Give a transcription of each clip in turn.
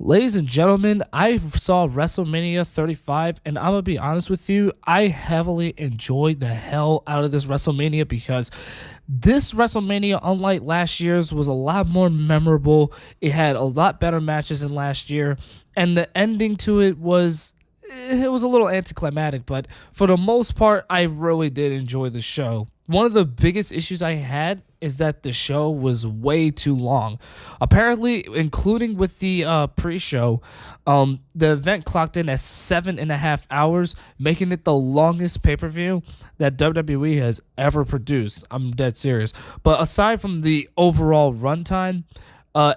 Ladies and gentlemen, I saw WrestleMania 35, and I'm going to be honest with you, I heavily enjoyed the hell out of this WrestleMania because this WrestleMania, unlike last year's, was a lot more memorable. It had a lot better matches than last year, and the ending to it was a little anticlimactic, but for the most part, I really did enjoy the show. One of the biggest issues I had is that the show was way too long. Apparently, including with the pre-show, the event clocked in at 7.5 hours, making it the longest pay-per-view that WWE has ever produced. I'm dead serious. But aside from the overall runtime,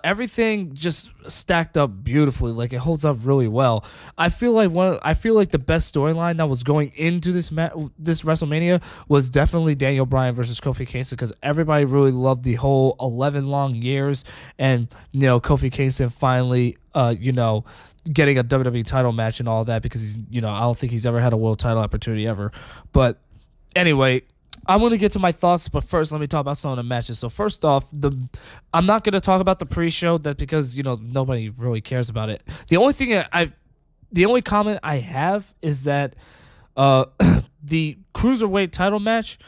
everything just stacked up beautifully. Like, it holds up really well. I feel like the best storyline that was going into this WrestleMania was definitely Daniel Bryan versus Kofi Kingston, because everybody really loved the whole 11 long years, and Kofi Kingston finally getting a WWE title match and all that, because he's I don't think he's ever had a world title opportunity ever. But anyway, I'm going to get to my thoughts, but first let me talk about some of the matches. So first off, I'm not going to talk about the pre-show, that because nobody really cares about it. The only comment I have is that the Cruiserweight title match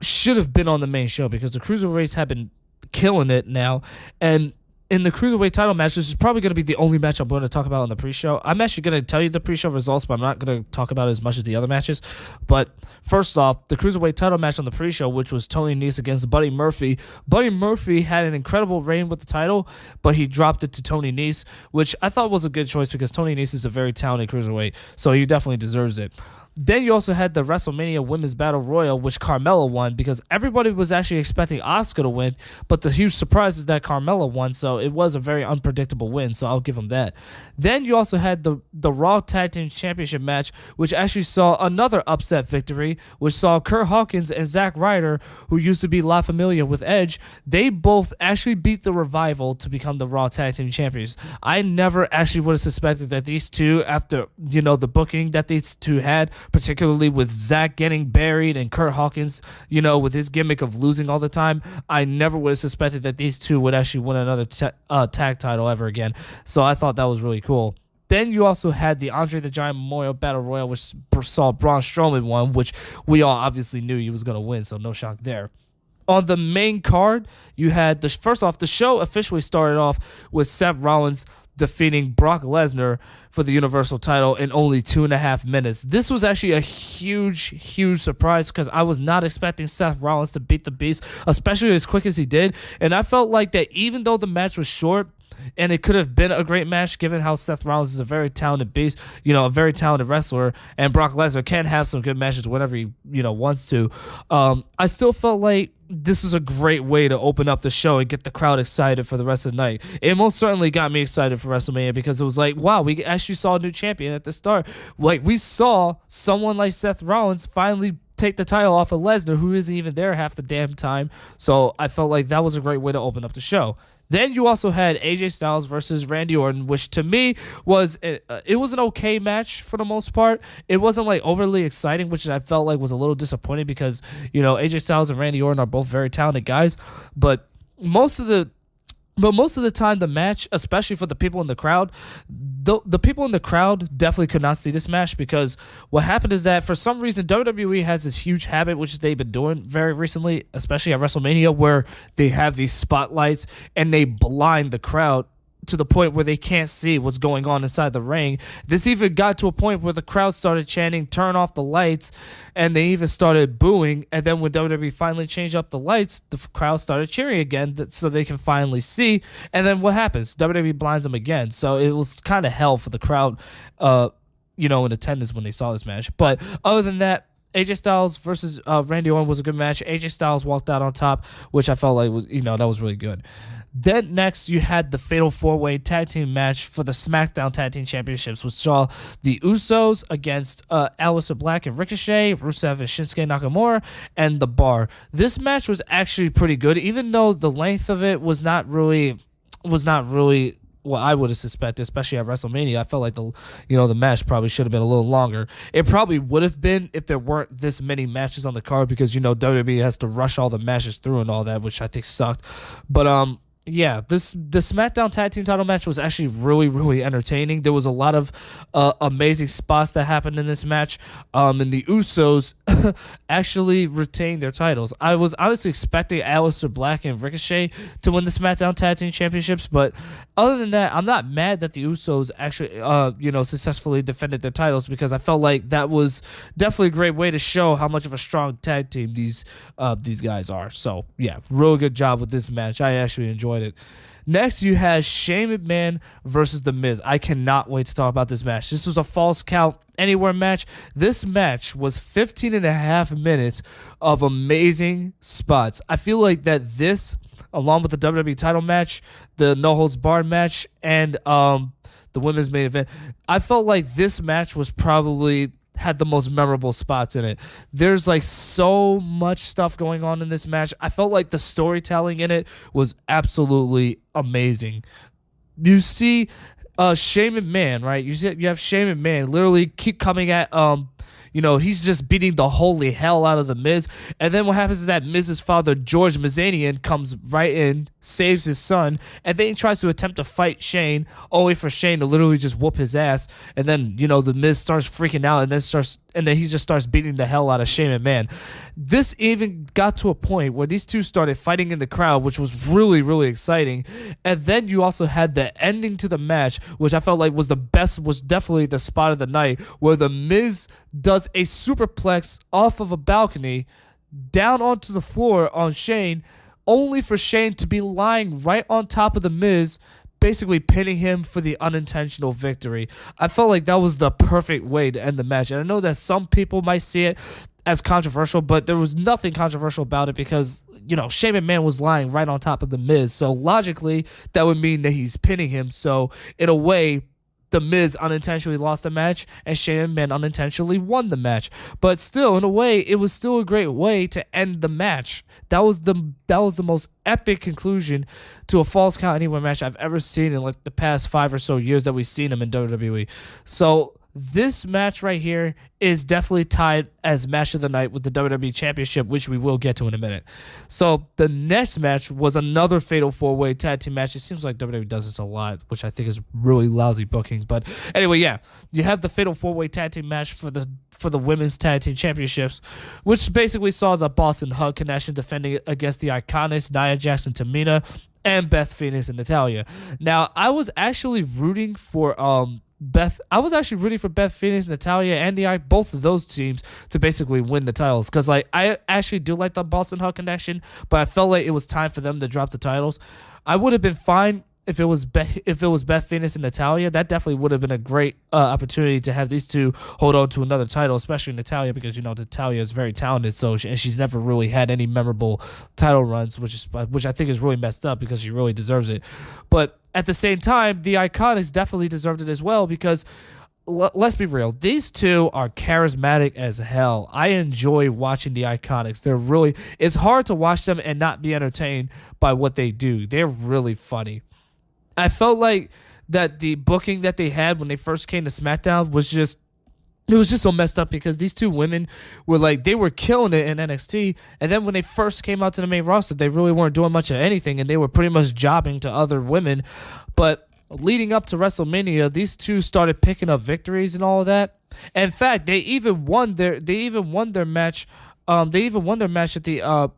should have been on the main show, because the Cruiserweights have been killing it now, and in the Cruiserweight title match, this is probably going to be the only match I'm going to talk about on the pre-show. I'm actually going to tell you the pre-show results, but I'm not going to talk about it as much as the other matches. But first off, the Cruiserweight title match on the pre-show, which was Tony Nese against Buddy Murphy. Buddy Murphy had an incredible reign with the title, but he dropped it to Tony Nese, which I thought was a good choice, because Tony Nese is a very talented Cruiserweight, so he definitely deserves it. Then you also had the WrestleMania Women's Battle Royal, which Carmella won, because everybody was actually expecting Asuka to win, but the huge surprise is that Carmella won, so it was a very unpredictable win, so I'll give him that. Then you also had the Raw Tag Team Championship match, which actually saw another upset victory, which saw Kurt Hawkins and Zack Ryder, who used to be La Familia with Edge. They both actually beat the Revival to become the Raw Tag Team Champions. I never actually would have suspected that these two, after the booking that these two had, particularly with Zack getting buried and Kurt Hawkins, with his gimmick of losing all the time, I never would have suspected that these two would actually win another tag title ever again. So I thought that was really cool. Then you also had the Andre the Giant Memorial Battle Royal, which saw Braun Strowman won, which we all obviously knew he was going to win, so no shock there. On the main card, you had first off, the show officially started off with Seth Rollins defeating Brock Lesnar for the Universal title in only 2.5 minutes. This was actually a huge surprise, because I was not expecting Seth Rollins to beat the Beast, especially as quick as he did. And I felt like that even though the match was short, and it could have been a great match, given how Seth Rollins is a very talented beast, a very talented wrestler, and Brock Lesnar can have some good matches whenever he, wants to. I still felt like this is a great way to open up the show and get the crowd excited for the rest of the night. It most certainly got me excited for WrestleMania, because it was like, wow, we actually saw a new champion at the start. Like, we saw someone like Seth Rollins finally take the title off of Lesnar, who isn't even there half the damn time. So I felt like that was a great way to open up the show. Then you also had AJ Styles versus Randy Orton, which to me was it was an okay match for the most part. It wasn't like overly exciting, which I felt like was a little disappointing, because AJ Styles and Randy Orton are both very talented guys, but most of the time, the match, especially for the people in the crowd, the people in the crowd definitely could not see this match, because what happened is that for some reason WWE has this huge habit, which they've been doing very recently, especially at WrestleMania, where they have these spotlights and they blind the crowd to the point where they can't see what's going on inside the ring. This even got to a point where the crowd started chanting, "Turn off the lights," and they even started booing. And then when WWE finally changed up the lights, the crowd started cheering again, so they can finally see. And then what happens? WWE blinds them again. So it was kind of hell for the crowd, in attendance when they saw this match. But other than that, AJ Styles versus Randy Orton was a good match. AJ Styles walked out on top, which I felt like was, that was really good. Then next, you had the Fatal 4-Way Tag Team match for the SmackDown Tag Team Championships, which saw the Usos against Aleister Black and Ricochet, Rusev and Shinsuke Nakamura, and The Bar. This match was actually pretty good, even though the length of it was not really what I would have suspected, especially at WrestleMania. I felt like the match probably should have been a little longer. It probably would have been if there weren't this many matches on the card, because WWE has to rush all the matches through and all that, which I think sucked. But Yeah, the SmackDown Tag Team Title match was actually really entertaining. There was a lot of amazing spots that happened in this match, and the Usos actually retained their titles. I was honestly expecting Aleister Black and Ricochet to win the SmackDown Tag Team Championships, but other than that, I'm not mad that the Usos actually successfully defended their titles, because I felt like that was definitely a great way to show how much of a strong tag team these guys are. So yeah, real good job with this match. I actually enjoyed it. Next, you had Shane McMahon versus The Miz. I cannot wait to talk about this match. This was a false count anywhere match. This match was 15 and a half minutes of amazing spots. I feel like that this, along with the WWE title match, the no holds barred match, and the women's main event, I felt like this match was probably had the most memorable spots in it. There's like so much stuff going on in this match. I felt like the storytelling in it was absolutely amazing. You see Shane McMahon, right? You have Shane McMahon literally keep coming at he's just beating the holy hell out of the Miz. And then what happens is that Miz's father, George Mazanian, comes right in, saves his son, and then he tries to attempt to fight Shane, only for Shane to literally just whoop his ass. And then, the Miz starts freaking out, and then he just starts beating the hell out of Shane McMahon. This even got to a point where these two started fighting in the crowd, which was really exciting. And then you also had the ending to the match, which I felt like was the best, was definitely the spot of the night, where the Miz does a superplex off of a balcony down onto the floor on Shane, only for Shane to be lying right on top of the Miz, basically pinning him for the unintentional victory. I felt like that was the perfect way to end the match. And I know that some people might see it as controversial, but there was nothing controversial about it, because, Shane McMahon was lying right on top of the Miz. So logically, that would mean that he's pinning him. So in a way, the Miz unintentionally lost the match, and Shane McMahon unintentionally won the match. But still, in a way, it was still a great way to end the match. That was the most epic conclusion to a false count anywhere match I've ever seen in like the past 5 or so years that we've seen him in WWE. So this match right here is definitely tied as match of the night with the WWE Championship, which we will get to in a minute. So the next match was another fatal 4-way tag team match. It seems like WWE does this a lot, which I think is really lousy booking. But anyway, yeah, you have the fatal 4-way tag team match for the women's tag team championships, which basically saw the Boston Hug Connection defending against the Iconics, Nia Jax, Tamina, and Beth Phoenix and Natalya. Now, I was actually rooting for Beth Phoenix, Natalya, and both of those teams to basically win the titles, because like I actually do like the Boston Hug Connection, but I felt like it was time for them to drop the titles. I would have been fine if it was Beth Phoenix and Natalya. That definitely would have been a great opportunity to have these two hold on to another title, especially Natalya, because Natalya is very talented, and she's never really had any memorable title runs, which I think is really messed up, because she really deserves it. But at the same time, the Iconics definitely deserved it as well, because let's be real, these two are charismatic as hell. I enjoy watching the Iconics. It's hard to watch them and not be entertained by what they do. They're really funny. I felt like that the booking that they had when they first came to SmackDown was just so messed up, because these two women they were killing it in NXT, and then when they first came out to the main roster, they really weren't doing much of anything, and they were pretty much jobbing to other women. But leading up to WrestleMania, these two started picking up victories and all of that. In fact, they even won their match. They even won their match at the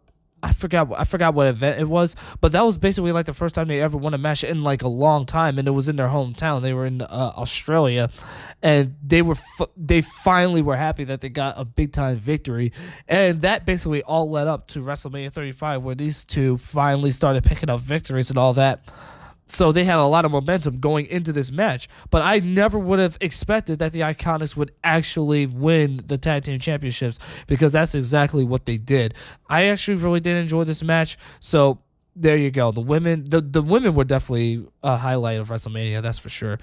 I forgot what event it was, but that was basically like the first time they ever won a match in like a long time, and it was in their hometown. They were in Australia, and they finally were happy that they got a big time victory, and that basically all led up to WrestleMania 35, where these two finally started picking up victories and all that. So they had a lot of momentum going into this match, but I never would have expected that the Iconics would actually win the tag team championships, because that's exactly what they did. I actually really did enjoy this match. So there you go. The women were definitely a highlight of WrestleMania, that's for sure.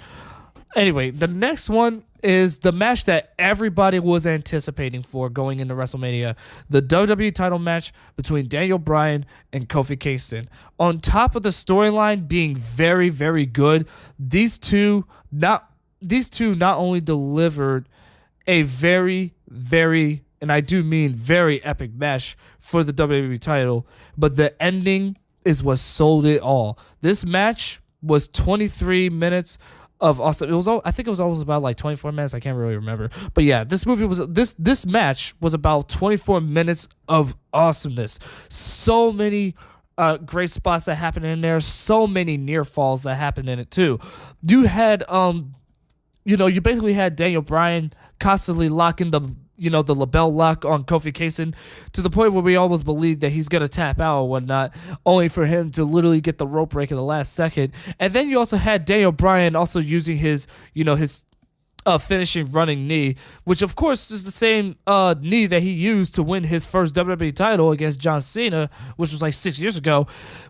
Anyway, the next one is the match that everybody was anticipating for going into WrestleMania, the WWE title match between Daniel Bryan and Kofi Kingston. On top of the storyline being very, very good, these two not only delivered a very, very, and I do mean very epic match for the WWE title, but the ending is what sold it all. This match was 23 minutes of awesome. It was I think it was almost about like 24 minutes. I can't really remember. But yeah, this match was about 24 minutes of awesomeness. So many great spots that happened in there. So many near falls that happened in it too. You had you basically had Daniel Bryan constantly locking the label lock on Kofi Kingston to the point where we almost believed that he's going to tap out or whatnot, only for him to literally get the rope break in the last second. And then you also had Daniel Bryan also using his finishing running knee, which of course is the same knee that he used to win his first WWE title against John Cena, which was like 6 years ago.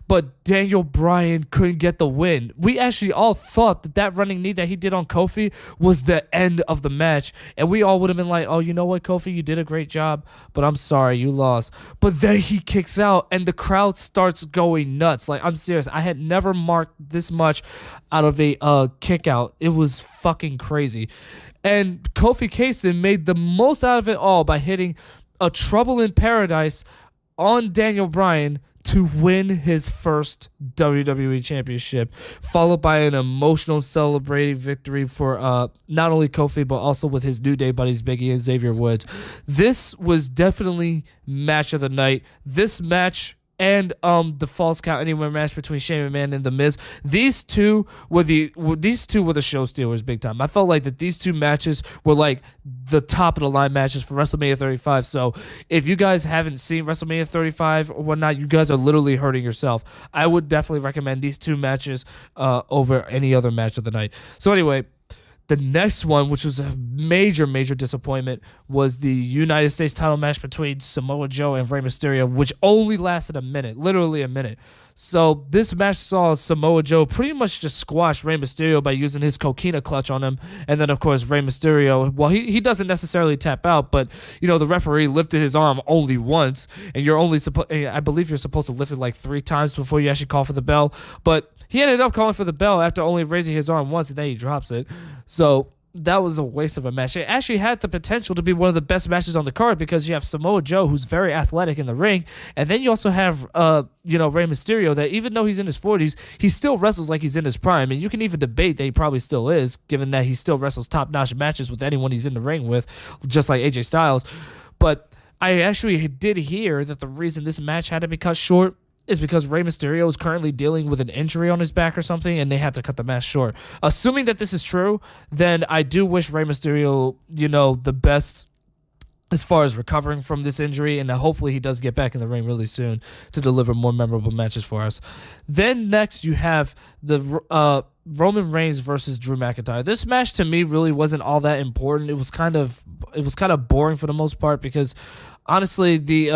But Daniel Bryan couldn't get the win. We actually all thought that running knee that he did on Kofi was the end of the match, and we all would have been like, oh, you know what, Kofi, you did a great job, but I'm sorry, you lost. But then he kicks out, and the crowd starts going nuts. Like, I'm serious. I had never marked this much out of a kick out. It was fucking crazy. And Kofi Kingston made the most out of it all by hitting a Trouble in Paradise on Daniel Bryan to win his first WWE Championship, followed by an emotional celebrating victory for not only Kofi, but also with his New Day buddies, Biggie and Xavier Woods. This was definitely match of the night. This match and the Falls Count Anywhere match between Shane McMahon and The Miz. These two were the show stealers big time. I felt like that these two matches were like the top of the line matches for WrestleMania 35. So if you guys haven't seen WrestleMania 35 or whatnot, you guys are literally hurting yourself. I would definitely recommend these two matches over any other match of the night. So anyway, the next one, which was a major, major disappointment, was the United States title match between Samoa Joe and Rey Mysterio, which only lasted a minute, literally a minute. So this match saw Samoa Joe pretty much just squash Rey Mysterio by using his coquina clutch on him. And then, of course, Rey Mysterio, well, he doesn't necessarily tap out, but, the referee lifted his arm only once, and I believe you're supposed to lift it like 3 times before you actually call for the bell. But he ended up calling for the bell after only raising his arm once, and then he drops it. So that was a waste of a match. It actually had the potential to be one of the best matches on the card because you have Samoa Joe, who's very athletic in the ring, and then you also have, Rey Mysterio, that even though he's in his 40s, he still wrestles like he's in his prime, and you can even debate that he probably still is, given that he still wrestles top-notch matches with anyone he's in the ring with, just like AJ Styles. But I actually did hear that the reason this match had to be cut short is because Rey Mysterio is currently dealing with an injury on his back or something, and they had to cut the match short. Assuming that this is true, then I do wish Rey Mysterio, the best as far as recovering from this injury, and hopefully he does get back in the ring really soon to deliver more memorable matches for us. Then next you have the Roman Reigns versus Drew McIntyre. This match to me really wasn't all that important. It was kind of boring for the most part because honestly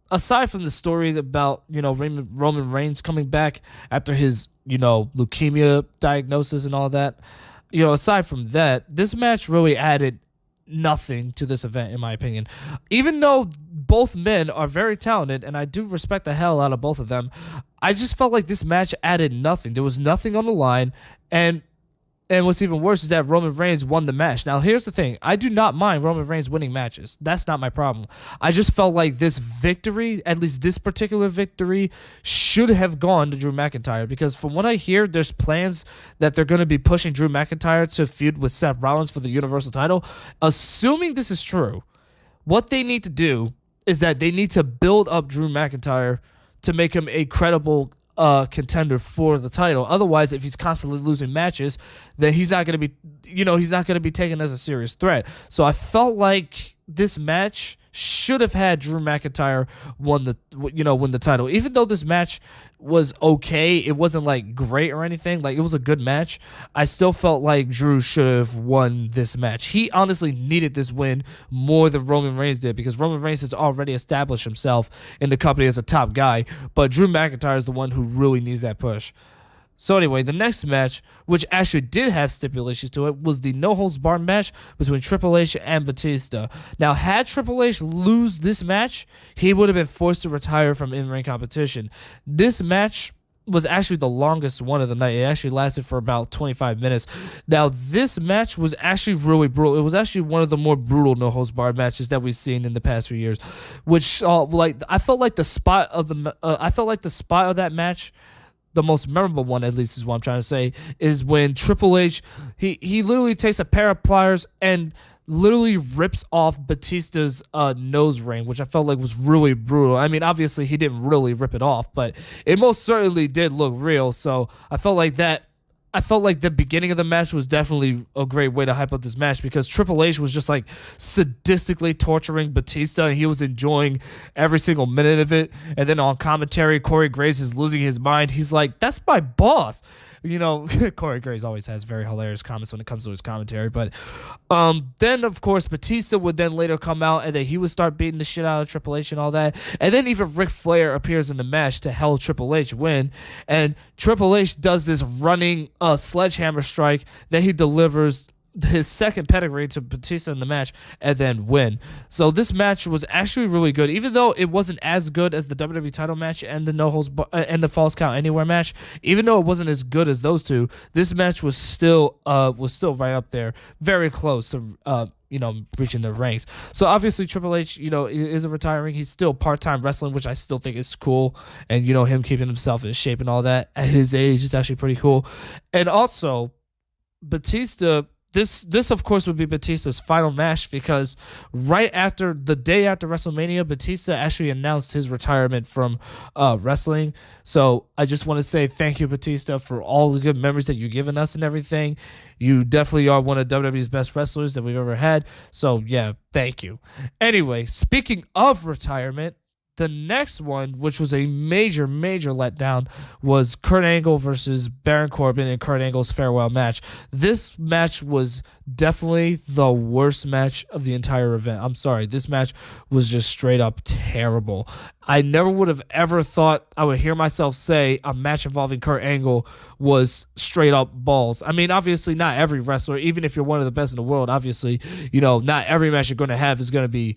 aside from the story about, Roman Reigns coming back after his, leukemia diagnosis and all that, aside from that, this match really added nothing to this event, in my opinion. Even though both men are very talented, and I do respect the hell out of both of them, I just felt like this match added nothing. There was nothing on the line, and what's even worse is that Roman Reigns won the match. Now, here's the thing. I do not mind Roman Reigns winning matches. That's not my problem. I just felt like this victory, at least this particular victory, should have gone to Drew McIntyre because from what I hear, there's plans that they're going to be pushing Drew McIntyre to feud with Seth Rollins for the Universal title. Assuming this is true, what they need to do is that they need to build up Drew McIntyre to make him a credible contender for the title. Otherwise, if he's constantly losing matches, then he's not going to be taken as a serious threat. So I felt like this match should have had Drew McIntyre win the title. Even though this match was okay, it wasn't like great or anything. Like, it was a good match. I still felt like Drew should have won this match. He honestly needed this win more than Roman Reigns did because Roman Reigns has already established himself in the company as a top guy, but Drew McIntyre is the one who really needs that push. So anyway, the next match, which actually did have stipulations to it, was the no-holds-barred match between Triple H and Batista. Now, had Triple H lose this match, he would have been forced to retire from in-ring competition. This match was actually the longest one of the night. It actually lasted for about 25 minutes. Now, this match was actually really brutal. It was actually one of the more brutal no holds barred matches that we've seen in the past few years. Which, I felt like the spot of that match, the most memorable one, at least, is what I'm trying to say, is when Triple H he literally takes a pair of pliers and literally rips off Batista's nose ring, which I felt like was really brutal. I mean, obviously he didn't really rip it off, but it most certainly did look real. So I felt like the beginning of the match was definitely a great way to hype up this match, because Triple H was just like sadistically torturing Batista, and he was enjoying every single minute of it. And then on commentary, Corey Graves is losing his mind. He's like, "That's my boss." Corey Graves always has very hilarious comments when it comes to his commentary. But then, of course, Batista would then later come out, and then he would start beating the shit out of Triple H and all that. And then even Ric Flair appears in the match to help Triple H win. And Triple H does this running sledgehammer strike that he delivers his second pedigree to Batista in the match, and then win. So this match was actually really good, even though it wasn't as good as the WWE title match and the and the Falls Count Anywhere match. Even though it wasn't as good as those two, this match was still right up there, very close to reaching the ranks. So obviously Triple H, is retiring. He's still part-time wrestling, which I still think is cool. And him keeping himself in shape and all that at his age is actually pretty cool. And also Batista. This of course would be Batista's final match, because the day after WrestleMania, Batista actually announced his retirement from wrestling. So I just want to say thank you, Batista, for all the good memories that you've given us and everything. You definitely are one of WWE's best wrestlers that we've ever had. So yeah, thank you. Anyway, speaking of retirement, the next one, which was a major, major letdown, was Kurt Angle versus Baron Corbin in Kurt Angle's farewell match. This match was definitely the worst match of the entire event. I'm sorry. This match was just straight up terrible. I never would have ever thought I would hear myself say a match involving Kurt Angle was straight up balls. I mean, obviously not every wrestler, even if you're one of the best in the world, obviously, not every match you're going to have is going to be,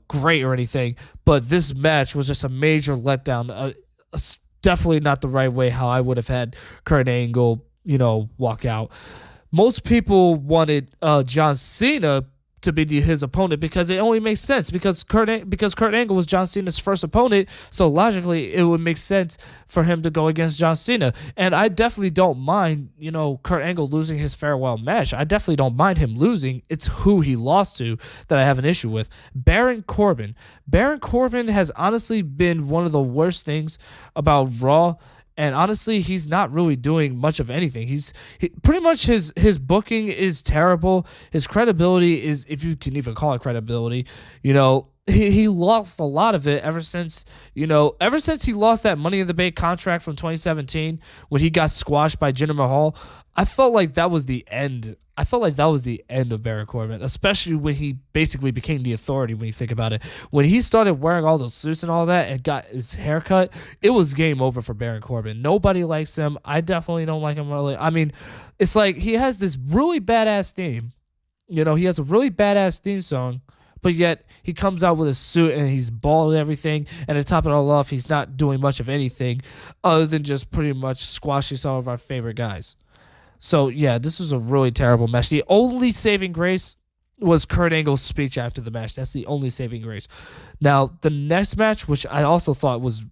great or anything. But this match was just a major letdown. Definitely not the right way how I would have had Kurt Angle, walk out. Most people wanted John Cena to be his opponent, because it only makes sense, because Kurt Angle was John Cena's first opponent, so logically it would make sense for him to go against John Cena. And I definitely don't mind, Kurt Angle losing his farewell match. I definitely don't mind him losing. It's who he lost to that I have an issue with. Baron Corbin has honestly been one of the worst things about Raw. And honestly, he's not really doing much of anything. Pretty much his booking is terrible. His credibility is, if you can even call it credibility, he lost a lot of it ever since he lost that Money in the Bank contract from 2017 when he got squashed by Jinder Mahal. I felt like that was the end. Of Baron Corbin, especially when he basically became the authority. When you think about it, when he started wearing all those suits and all that and got his haircut, it was game over for Baron Corbin. Nobody likes him. I definitely don't like him really. I mean, it's like he has this really badass theme. He has a really badass theme song, but yet he comes out with a suit and he's bald and everything. And to top it all off, he's not doing much of anything other than just pretty much squashing some of our favorite guys. So, yeah, this was a really terrible match. The only saving grace was Kurt Angle's speech after the match. That's the only saving grace. Now, the next match, which I also thought was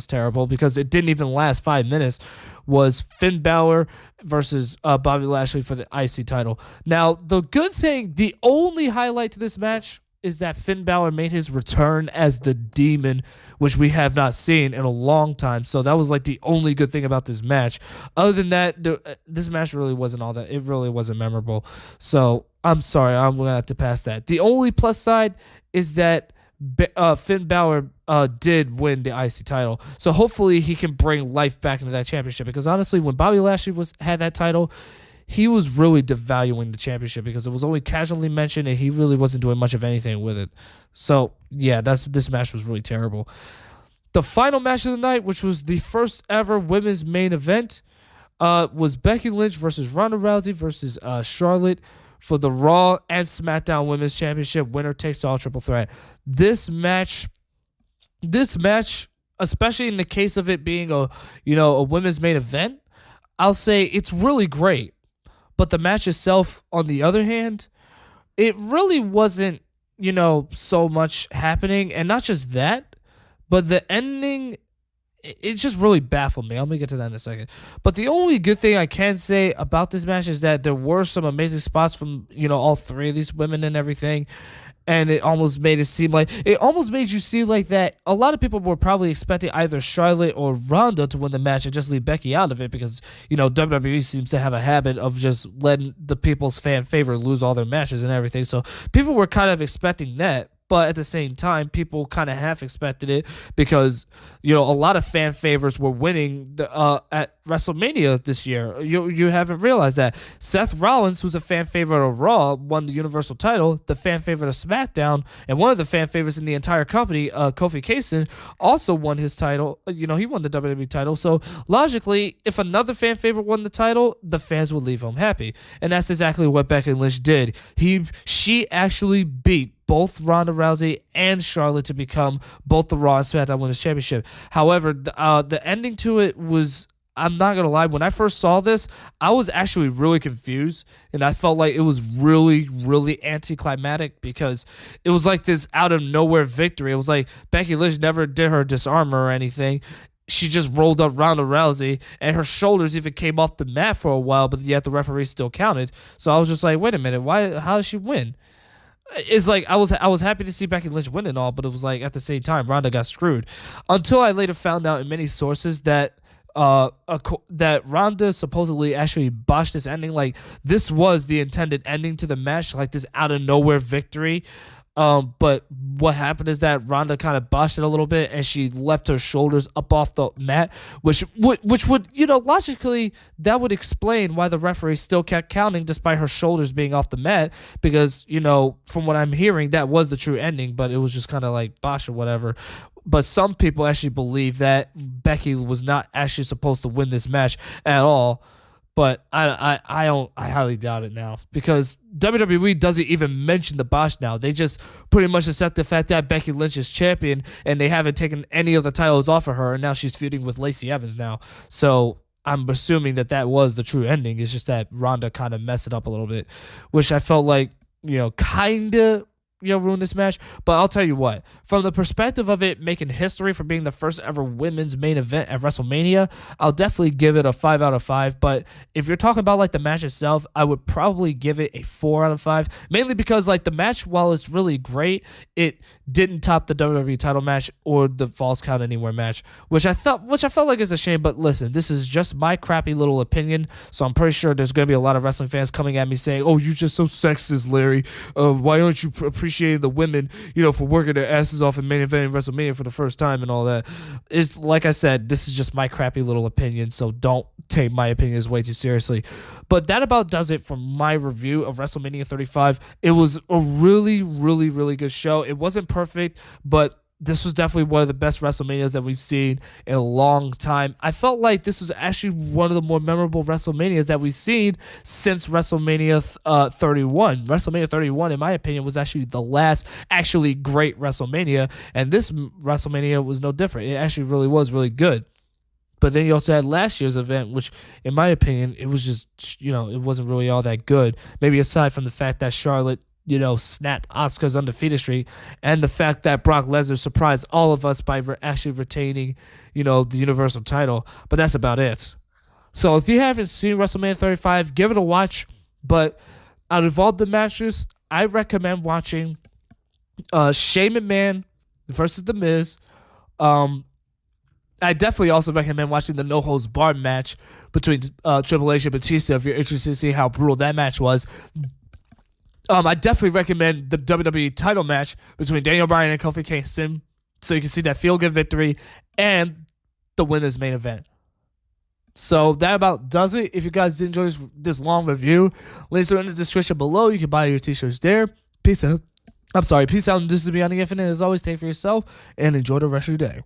terrible because it didn't even last 5 minutes, was Finn Balor versus Bobby Lashley for the IC title. Now, the only highlight to this match is that Finn Balor made his return as the Demon, which we have not seen in a long time. So that was like the only good thing about this match. Other than that, this match really wasn't all that. It really wasn't memorable. So I'm sorry, I'm going to have to pass that. The only plus side is that Finn Balor did win the IC title. So hopefully he can bring life back into that championship. Because honestly, when Bobby Lashley had that title, he was really devaluing the championship because it was only casually mentioned and he really wasn't doing much of anything with it. So, yeah, this match was really terrible. The final match of the night, which was the first ever women's main event, was Becky Lynch versus Ronda Rousey versus Charlotte for the Raw and SmackDown Women's Championship. Winner takes all triple threat. This match, especially in the case of it being a women's main event, I'll say it's really great. But the match itself, on the other hand, it really wasn't, so much happening. And not just that, but the ending, it just really baffled me. I'm gonna get to that in a second. But the only good thing I can say about this match is that there were some amazing spots from all three of these women and everything, and it almost made you see like that. A lot of people were probably expecting either Charlotte or Ronda to win the match and just leave Becky out of it because WWE seems to have a habit of just letting the people's fan favorite lose all their matches and everything. So people were kind of expecting that. But at the same time, people kind of half expected it because, a lot of fan favorites were winning at WrestleMania this year. You haven't realized that. Seth Rollins, who's a fan favorite of Raw, won the Universal title, the fan favorite of SmackDown, and one of the fan favorites in the entire company, Kofi Kingston, also won his title. He won the WWE title. So logically, if another fan favorite won the title, the fans would leave him happy. And that's exactly what Becky Lynch did. She actually beat both Ronda Rousey and Charlotte to become both the Raw and SmackDown Women's Championship. However, the ending to it was, I'm not going to lie, when I first saw this, I was actually really confused, and I felt like it was really, really anticlimactic because it was like this out-of-nowhere victory. It was like Becky Lynch never did her disarmer or anything. She just rolled up Ronda Rousey, and her shoulders even came off the mat for a while, but yet the referee still counted. So I was just like, wait a minute, how did she win? It's like I was happy to see Becky Lynch win and all, but it was like at the same time Ronda got screwed. Until I later found out in many sources that that Ronda supposedly actually botched this ending. Like this was the intended ending to the match, like this out of nowhere victory. But what happened is that Ronda kind of botched it a little bit, and she left her shoulders up off the mat, which would logically that would explain why the referee still kept counting despite her shoulders being off the mat, because from what I'm hearing that was the true ending, but it was just kind of like botched or whatever. But some people actually believe that Becky was not actually supposed to win this match at all. But I highly doubt it now because WWE doesn't even mention the botch now. They just pretty much accept the fact that Becky Lynch is champion, and they haven't taken any of the titles off of her, and now she's feuding with Lacey Evans now. So I'm assuming that was the true ending. It's just that Ronda kind of messed it up a little bit, which I felt like kind of ruin this match. But I'll tell you what, from the perspective of it making history for being the first ever women's main event at WrestleMania, I'll definitely give it a 5 out of 5. But if you're talking about like the match itself, I would probably give it a 4 out of 5, mainly because like the match, while it's really great, it didn't top the WWE title match or the Falls Count Anywhere match, which I felt like is a shame. But listen, this is just my crappy little opinion, so I'm pretty sure there's gonna be a lot of wrestling fans coming at me saying, "Oh, you're just so sexist, Larry. Why aren't you appreciating the women, for working their asses off in main event WrestleMania for the first time and all that?" Is like I said, this is just my crappy little opinion, so don't take my opinions way too seriously. But that about does it for my review of WrestleMania 35. It was a really, really, really good show. It wasn't perfect, but this was definitely one of the best WrestleManias that we've seen in a long time. I felt like this was actually one of the more memorable WrestleManias that we've seen since WrestleMania 31. WrestleMania 31, in my opinion, was actually the last actually great WrestleMania, and this WrestleMania was no different. It actually really was really good. But then you also had last year's event, which, in my opinion, it was just, it wasn't really all that good. Maybe aside from the fact that Charlotte, snapped Asuka's undefeated streak, and the fact that Brock Lesnar surprised all of us by actually retaining, the Universal title. But that's about it. So if you haven't seen WrestleMania 35, give it a watch. But out of all the matches, I recommend watching Shane McMahon versus The Miz. I definitely also recommend watching the No Holds Barred match between Triple H and Batista if you're interested to see how brutal that match was. I definitely recommend the WWE title match between Daniel Bryan and Kofi Kingston so you can see that feel-good victory and the winner's main event. So that about does it. If you guys did enjoy this long review, links are in the description below. You can buy your t-shirts there. Peace out. Peace out. And this is Beyond the Infinite. As always, take care of yourself and enjoy the rest of your day.